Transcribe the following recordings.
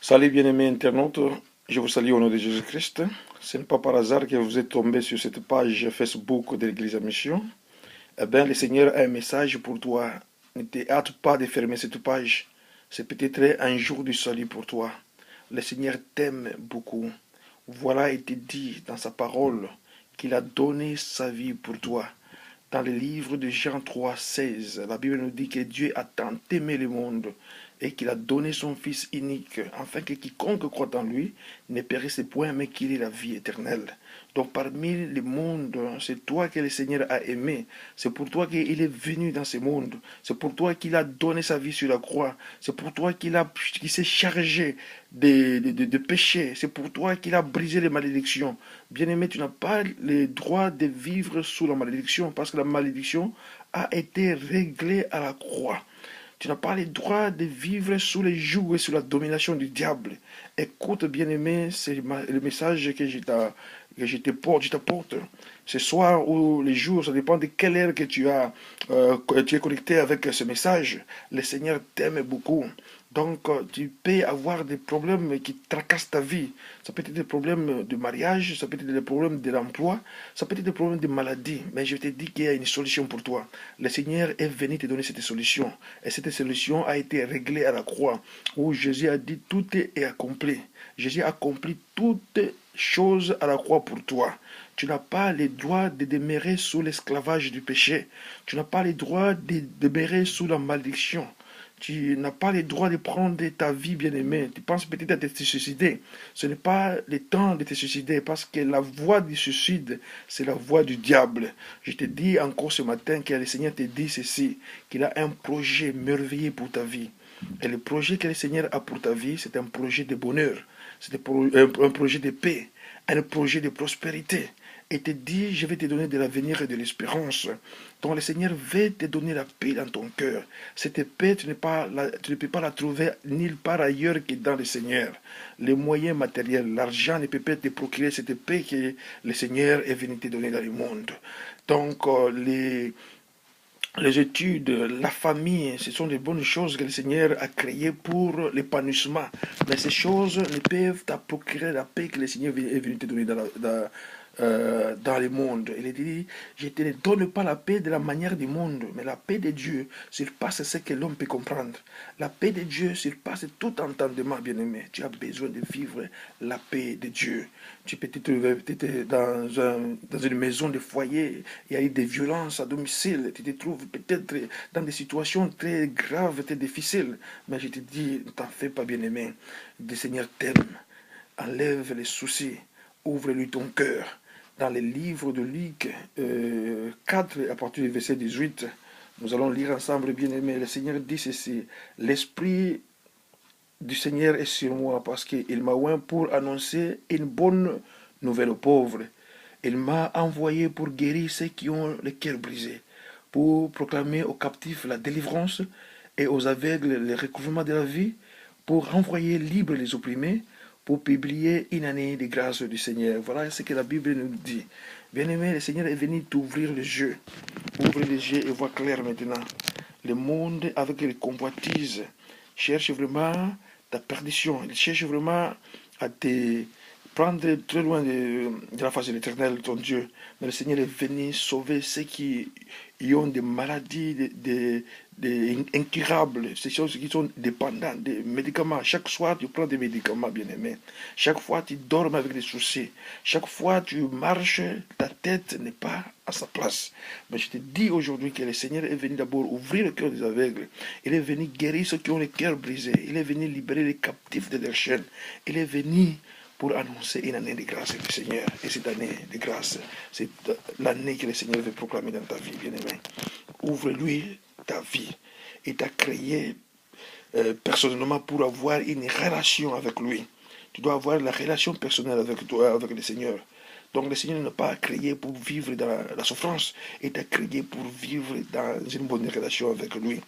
Salut bien-aimés internautes, je vous salue au nom de Jésus-Christ. Ce n'est pas par hasard que vous êtes tombé sur cette page Facebook de l'Église à Mission. Eh bien, le Seigneur a un message pour toi. Ne te hâte pas de fermer cette page. C'est peut-être un jour du salut pour toi. Le Seigneur t'aime beaucoup. Voilà, il te dit dans sa parole qu'il a donné sa vie pour toi. Dans le livre de Jean 3, 16, la Bible nous dit que Dieu a tant aimé le monde et qu'il a donné son Fils unique, afin que quiconque croit en lui ne périsse point, mais qu'il ait la vie éternelle. Donc parmi les mondes, c'est toi que le Seigneur a aimé. C'est pour toi qu'il est venu dans ce monde. C'est pour toi qu'il a donné sa vie sur la croix. C'est pour toi qu'il s'est chargé de péché. C'est pour toi qu'il a brisé les malédictions. Bien-aimé, tu n'as pas le droit de vivre sous la malédiction, parce que la malédiction a été réglée à la croix. Tu n'as pas le droit de vivre sous les jougs et sous la domination du diable. Écoute, bien-aimé, c'est le message que je t'apporte. Ce soir ou les jours, ça dépend de quelle heure que tu es connecté avec ce message. Le Seigneur t'aime beaucoup. Donc, tu peux avoir des problèmes qui tracassent ta vie. Ça peut être des problèmes de mariage, ça peut être des problèmes de l'emploi, ça peut être des problèmes de maladie. Mais je te dis qu'il y a une solution pour toi. Le Seigneur est venu te donner cette solution. Et cette solution a été réglée à la croix, où Jésus a dit tout est accompli. Jésus a accompli toutes choses à la croix pour toi. Tu n'as pas le droit de demeurer sous l'esclavage du péché. Tu n'as pas le droit de demeurer sous la malédiction. Tu n'as pas le droit de prendre ta vie, bien-aimé. Tu penses peut-être à te suicider. Ce n'est pas le temps de te suicider, parce que la voie du suicide, c'est la voie du diable. Je te dis encore ce matin que le Seigneur te dit ceci, qu'il a un projet merveilleux pour ta vie. Et le projet que le Seigneur a pour ta vie, c'est un projet de bonheur, c'est un projet de paix, un projet de prospérité. Et te dit, je vais te donner de l'avenir et de l'espérance. Donc le Seigneur veut te donner la paix dans ton cœur. Cette paix, tu ne peux pas la trouver nulle part ailleurs que dans le Seigneur. Les moyens matériels, l'argent ne peut pas te procurer cette paix que le Seigneur est venu te donner dans le monde. Donc les études, la famille, ce sont des bonnes choses que le Seigneur a créées pour l'épanouissement. Mais ces choses ne peuvent te procurer la paix que le Seigneur est venu te donner dans le monde. Il dit, je ne te donne pas la paix de la manière du monde, mais la paix de Dieu surpasse ce que l'homme peut comprendre. La paix de Dieu surpasse tout entendement, bien-aimé. Tu as besoin de vivre la paix de Dieu. Tu peux te trouver peut-être dans une maison de foyer, il y a eu des violences à domicile, tu te trouves peut-être dans des situations très graves, très difficiles, mais je te dis, ne t'en fais pas, bien-aimé. Le Seigneur t'aime, enlève les soucis, ouvre-lui ton cœur. Dans les livres de Luc 4, à partir du verset 18, nous allons lire ensemble, bien-aimé. Le Seigneur dit ceci, l'Esprit du Seigneur est sur moi, parce qu'il m'a oint pour annoncer une bonne nouvelle aux pauvres. Il m'a envoyé pour guérir ceux qui ont le cœur brisé, pour proclamer aux captifs la délivrance et aux aveugles le recouvrement de la vie, pour renvoyer libres les opprimés, pour publier une année de grâce du Seigneur. Voilà ce que la Bible nous dit. Bien-aimé, le Seigneur est venu t'ouvrir les yeux. Ouvre les yeux et vois clair maintenant. Le monde, avec les convoitises, cherche vraiment ta perdition. Il cherche vraiment à te prendre très loin de la face de l'Éternel, ton Dieu. Mais le Seigneur est venu sauver ceux qui ont des maladies incurables, ces choses qui sont dépendantes des médicaments. Chaque soir, tu prends des médicaments, bien-aimé. Chaque fois, tu dors avec des soucis. Chaque fois, tu marches, ta tête n'est pas à sa place. Mais je te dis aujourd'hui que le Seigneur est venu d'abord ouvrir le cœur des aveugles. Il est venu guérir ceux qui ont le cœur brisé. Il est venu libérer les captifs de leurs chaînes. Il est venu pour annoncer une année de grâce du Seigneur. Et cette année de grâce, c'est l'année que le Seigneur veut proclamer dans ta vie, bien-aimé. Ouvre-lui ta vie. Il t'a créé personnellement pour avoir une relation avec lui. Tu dois avoir la relation personnelle avec toi, avec le Seigneur. Donc le Seigneur n'a pas créé pour vivre dans la souffrance, il t'a créé pour vivre dans une bonne relation avec lui.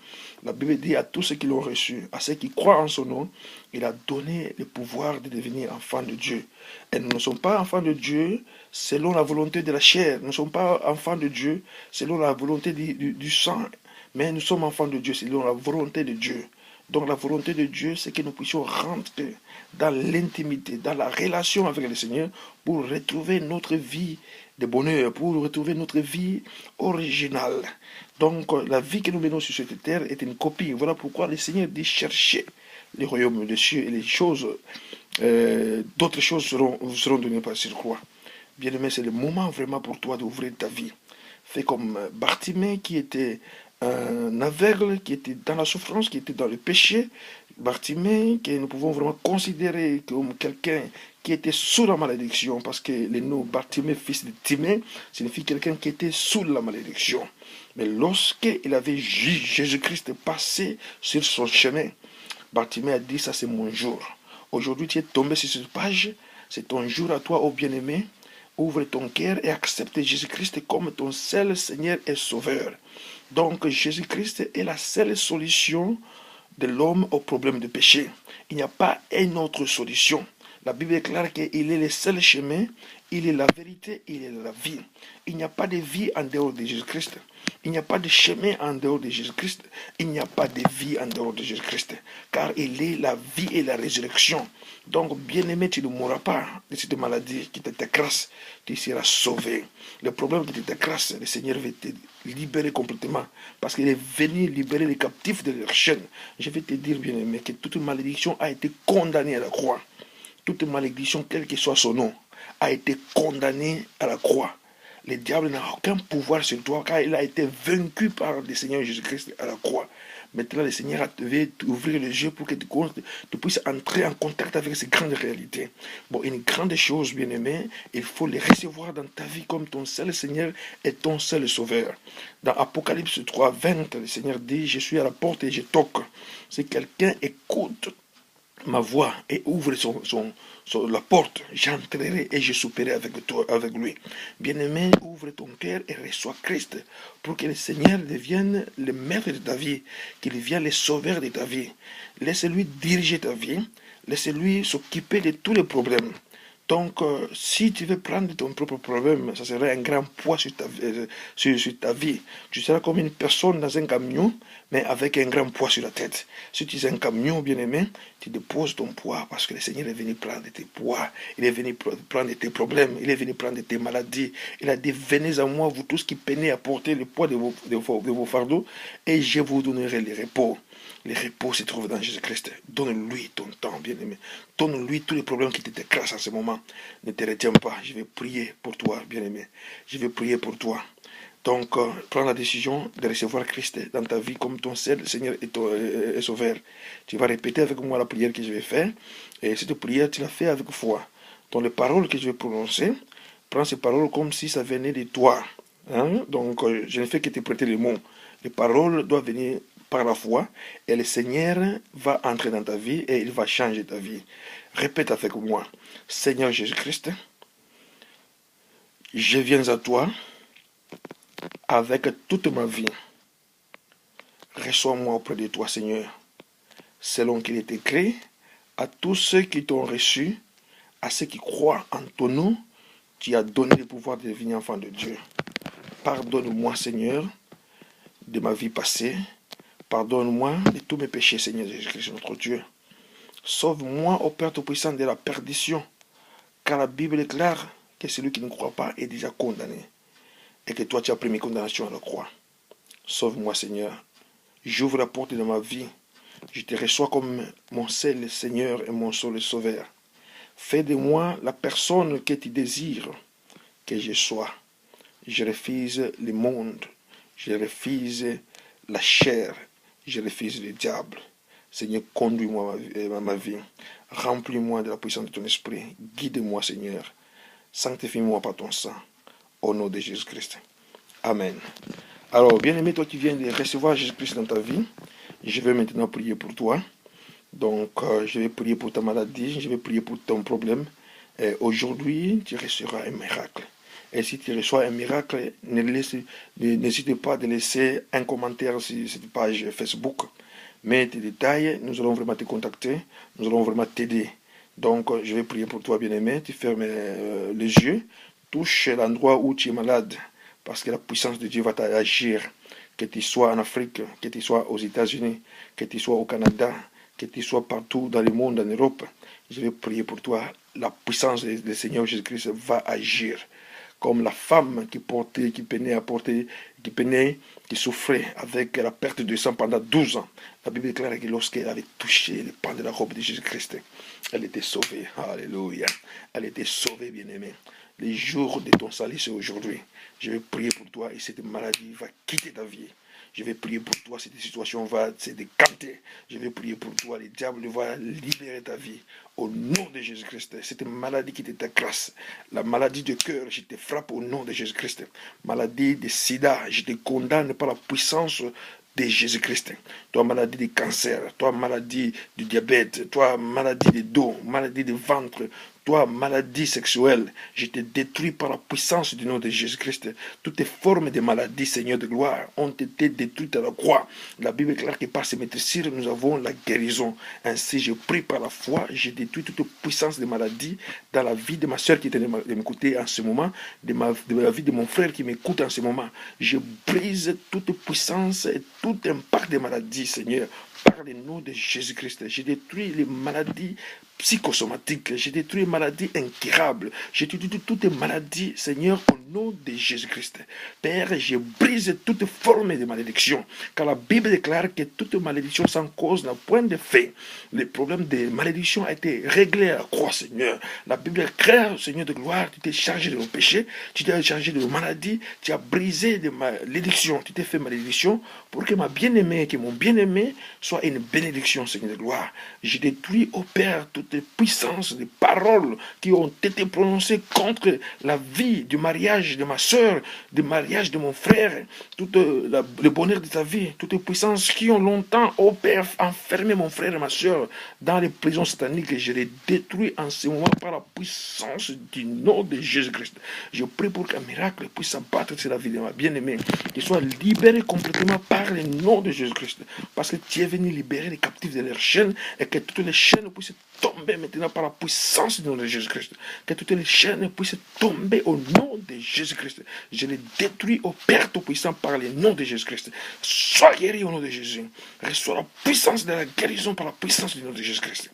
La Bible dit à tous ceux qui l'ont reçu, à ceux qui croient en son nom, il a donné le pouvoir de devenir enfants de Dieu. Et nous ne sommes pas enfants de Dieu selon la volonté de la chair, nous ne sommes pas enfants de Dieu selon la volonté du sang, mais nous sommes enfants de Dieu selon la volonté de Dieu. Donc la volonté de Dieu, c'est que nous puissions rentrer dans l'intimité, dans la relation avec le Seigneur pour retrouver notre vie de bonheur, pour retrouver notre vie originale. Donc la vie que nous menons sur cette terre est une copie. Voilà pourquoi le Seigneur dit chercher les royaumes des cieux et les choses, d'autres choses seront données par surcroît. Bien-aimé, c'est le moment vraiment pour toi d'ouvrir ta vie. Fais comme Bartimée qui était un aveugle, qui était dans la souffrance, qui était dans le péché. Bartimée, que nous pouvons vraiment considérer comme quelqu'un qui était sous la malédiction, parce que le nom Bartimée, fils de Timée, signifie quelqu'un qui était sous la malédiction. Mais lorsqu'il avait vu Jésus-Christ passer sur son chemin, Bartimée a dit, ça c'est mon jour. Aujourd'hui, tu es tombé sur cette page, c'est ton jour à toi, ô bien-aimé. Ouvre ton cœur et accepte Jésus-Christ comme ton seul Seigneur et Sauveur. Donc Jésus-Christ est la seule solution de l'homme au problème de péché. Il n'y a pas une autre solution. La Bible est claire qu'il est le seul chemin, il est la vérité, il est la vie. Il n'y a pas de vie en dehors de Jésus-Christ. Il n'y a pas de chemin en dehors de Jésus-Christ. Il n'y a pas de vie en dehors de Jésus-Christ. Car il est la vie et la résurrection. Donc, bien-aimé, tu ne mourras pas de cette maladie qui t'écrase. Tu seras sauvé. Le problème qui t'écrase, le Seigneur va te libérer complètement. Parce qu'il est venu libérer les captifs de leur chaîne. Je vais te dire, bien-aimé, que toute malédiction a été condamnée à la croix. Toute malédiction, quel que soit son nom, a été condamnée à la croix. Le diable n'a aucun pouvoir sur toi car il a été vaincu par le Seigneur Jésus-Christ à la croix. Maintenant, le Seigneur veut t'ouvrir les yeux pour que tu puisses entrer en contact avec ces grandes réalités. Bon, une grande chose, bien-aimé, il faut les recevoir dans ta vie comme ton seul Seigneur et ton seul Sauveur. Dans Apocalypse 3, 20, le Seigneur dit, je suis à la porte et je toque. Si quelqu'un écoute ma voix et ouvre la porte, j'entrerai et je souperai avec lui. Bien-aimé, ouvre ton cœur et reçois Christ pour que le Seigneur devienne le maître de ta vie, qu'il devienne le sauveur de ta vie. Laisse-lui diriger ta vie, laisse-lui s'occuper de tous les problèmes. Donc, si tu veux prendre ton propre problème, ça serait un grand poids sur ta vie. Tu seras comme une personne dans un camion, mais avec un grand poids sur la tête. Si tu es un camion, bien-aimé, tu déposes ton poids parce que le Seigneur est venu prendre tes poids. Il est venu prendre tes problèmes. Il est venu prendre tes maladies. Il a dit, venez à moi, vous tous qui peinez à porter le poids de vos fardeaux, et je vous donnerai le repos. Le repos se trouve dans Jésus-Christ. Donne-lui ton temps, bien-aimé. Donne-lui tous les problèmes qui t'écrasent en ce moment. Ne te retiens pas. Je vais prier pour toi, bien-aimé. Je vais prier pour toi. Donc, prends la décision de recevoir Christ dans ta vie comme ton seul Seigneur et Sauveur. Tu vas répéter avec moi la prière que je vais faire. Et cette prière, tu la fais avec foi. Dans les paroles que je vais prononcer, prends ces paroles comme si ça venait de toi. Hein? Donc, je ne fais que te prêter les mots. Les paroles doivent venir par la foi, et le Seigneur va entrer dans ta vie et il va changer ta vie. Répète avec moi, Seigneur Jésus-Christ, je viens à toi avec toute ma vie. Reçois-moi auprès de toi, Seigneur, selon qu'il est écrit, à tous ceux qui t'ont reçu, à ceux qui croient en ton nom, tu as donné le pouvoir de devenir enfant de Dieu. Pardonne-moi, Seigneur, de ma vie passée. Pardonne-moi de tous mes péchés, Seigneur Jésus-Christ, notre Dieu. Sauve-moi, ô Père Tout-Puissant, de la perdition, car la Bible est claire que celui qui ne croit pas est déjà condamné, et que toi tu as pris mes condamnations à la croix. Sauve-moi, Seigneur. J'ouvre la porte de ma vie. Je te reçois comme mon seul Seigneur et mon seul Sauveur. Fais de moi la personne que tu désires que je sois. Je refuse le monde. Je refuse la chair. Je refuse le diable. Seigneur, conduis-moi ma vie. Remplis-moi de la puissance de ton esprit. Guide-moi, Seigneur. Sanctifie-moi par ton sang. Au nom de Jésus-Christ. Amen. Alors, bien-aimé, toi qui viens de recevoir Jésus-Christ dans ta vie, je vais maintenant prier pour toi. Donc, je vais prier pour ta maladie, je vais prier pour ton problème. Aujourd'hui, tu recevras un miracle. Et si tu reçois un miracle, n'hésite pas de laisser un commentaire sur cette page Facebook. Mets tes détails, nous allons vraiment te contacter, nous allons vraiment t'aider. Donc, je vais prier pour toi, bien-aimé. Tu fermes les yeux, touche l'endroit où tu es malade, parce que la puissance de Dieu va t'agir. que tu sois en Afrique, que tu sois aux États-Unis, que tu sois au Canada, que tu sois partout dans le monde, en Europe, je vais prier pour toi. La puissance du Seigneur Jésus-Christ va agir. Comme la femme qui portait, qui peinait à porter, qui souffrait avec la perte de sang pendant 12 ans. La Bible déclare que lorsqu'elle avait touché le pan de la robe de Jésus-Christ, elle était sauvée. Alléluia. Elle était sauvée, bien-aimée. Les jours de ton salut, c'est aujourd'hui. Je vais prier pour toi et cette maladie va quitter ta vie. Je vais prier pour toi, cette situation va se décanter. Je vais prier pour toi, le diable va libérer ta vie. Au nom de Jésus-Christ, cette maladie qui te grâce, la maladie de cœur, je te frappe au nom de Jésus-Christ. Maladie de sida, je te condamne par la puissance de Jésus-Christ. Toi, maladie de cancer, toi, maladie du diabète, toi, maladie de dos, maladie de ventre, toi, maladie sexuelle, je te détruis par la puissance du nom de Jésus-Christ. Toutes les formes de maladies, Seigneur de gloire, ont été détruites à la croix. La Bible déclare que par ces maîtresses, nous avons la guérison. Ainsi, je prie par la foi, je détruis toute puissance de maladie dans la vie de ma soeur qui est de m'écouter en ce moment, de la vie de mon frère qui m'écoute en ce moment. Je brise toute puissance et tout impact de maladie, Seigneur, par le nom de Jésus-Christ. Je détruis les maladies psychosomatiques, je détruis les maladies incurables, je détruis toutes les maladies, Seigneur, au nom de Jésus-Christ. Père, je brise toute forme de malédiction, car la Bible déclare que toute malédiction sans cause n'a point de fait. Le problème de malédiction a été réglé à la croix, Seigneur. La Bible déclare, Seigneur de gloire, tu t'es chargé de nos péchés, tu t'es chargé de nos maladies, tu as brisé de malédiction, tu t'es fait malédiction pour que ma bien-aimée, que mon bien-aimé soit une bénédiction, Seigneur de gloire. Je détruis au Père toutes les puissances, les paroles qui ont été prononcées contre la vie du mariage de ma soeur, du mariage de mon frère, tout le bonheur de ta vie, toutes les puissances qui ont longtemps, au Père, enfermé mon frère et ma soeur dans les prisons sataniques. Je les détruis en ce moment par la puissance du nom de Jésus-Christ. Je prie pour qu'un miracle puisse s'abattre sur la vie de ma bien-aimée, qu'il soit libéré complètement par le nom de Jésus-Christ. Parce que tu es venu libérer les captifs de leurs chaînes et que toutes les chaînes puissent tomber maintenant par la puissance du nom de Jésus-Christ. Que toutes les chaînes puissent tomber au nom de Jésus-Christ. Je les détruis au Père Tout-Puissant par le nom de Jésus-Christ. Sois guéri au nom de Jésus. Reçois la puissance de la guérison par la puissance du nom de Jésus-Christ.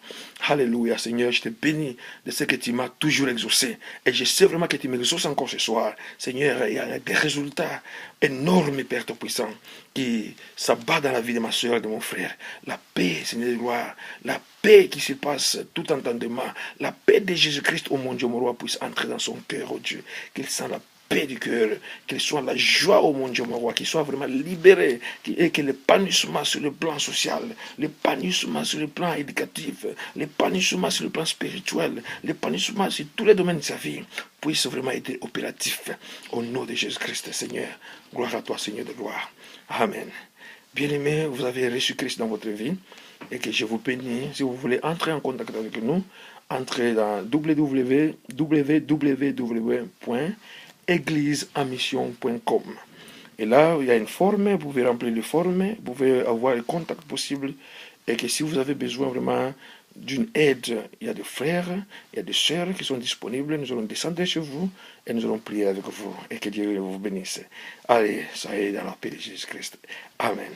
Alléluia, Seigneur, je te bénis de ce que tu m'as toujours exaucé. Et je sais vraiment que tu m'exauces encore ce soir. Seigneur, il y a des résultats énormes, Père Tout-Puissant, qui s'abattent dans la vie de ma soeur et de mon frère. La paix, Seigneur de gloire, la paix qui se passe tout entendement, la paix de Jésus-Christ, oh mon Dieu, mon roi, puisse entrer dans son cœur, oh Dieu, qu'il sente la paix du cœur, qu'il soit la joie, oh mon Dieu, mon roi, qu'il soit vraiment libéré, et que l'épanouissement sur le plan social, l'épanouissement sur le plan éducatif, l'épanouissement sur le plan spirituel, l'épanouissement sur tous les domaines de sa vie, puisse vraiment être opératif au nom de Jésus-Christ, Seigneur. Gloire à toi, Seigneur de gloire. Amen. Bien-aimés, vous avez reçu Christ dans votre vie et que je vous bénis. Si vous voulez entrer en contact avec nous, entrez dans www.égliseenmission.com. Et là, il y a une forme, vous pouvez remplir le forme, vous pouvez avoir le contact possible. Et que si vous avez besoin vraiment d'une aide, il y a des frères, il y a des sœurs qui sont disponibles. Nous allons descendre chez vous et nous allons prier avec vous. Et que Dieu vous bénisse. Allez, ça y est, dans la paix de Jésus-Christ. Amen.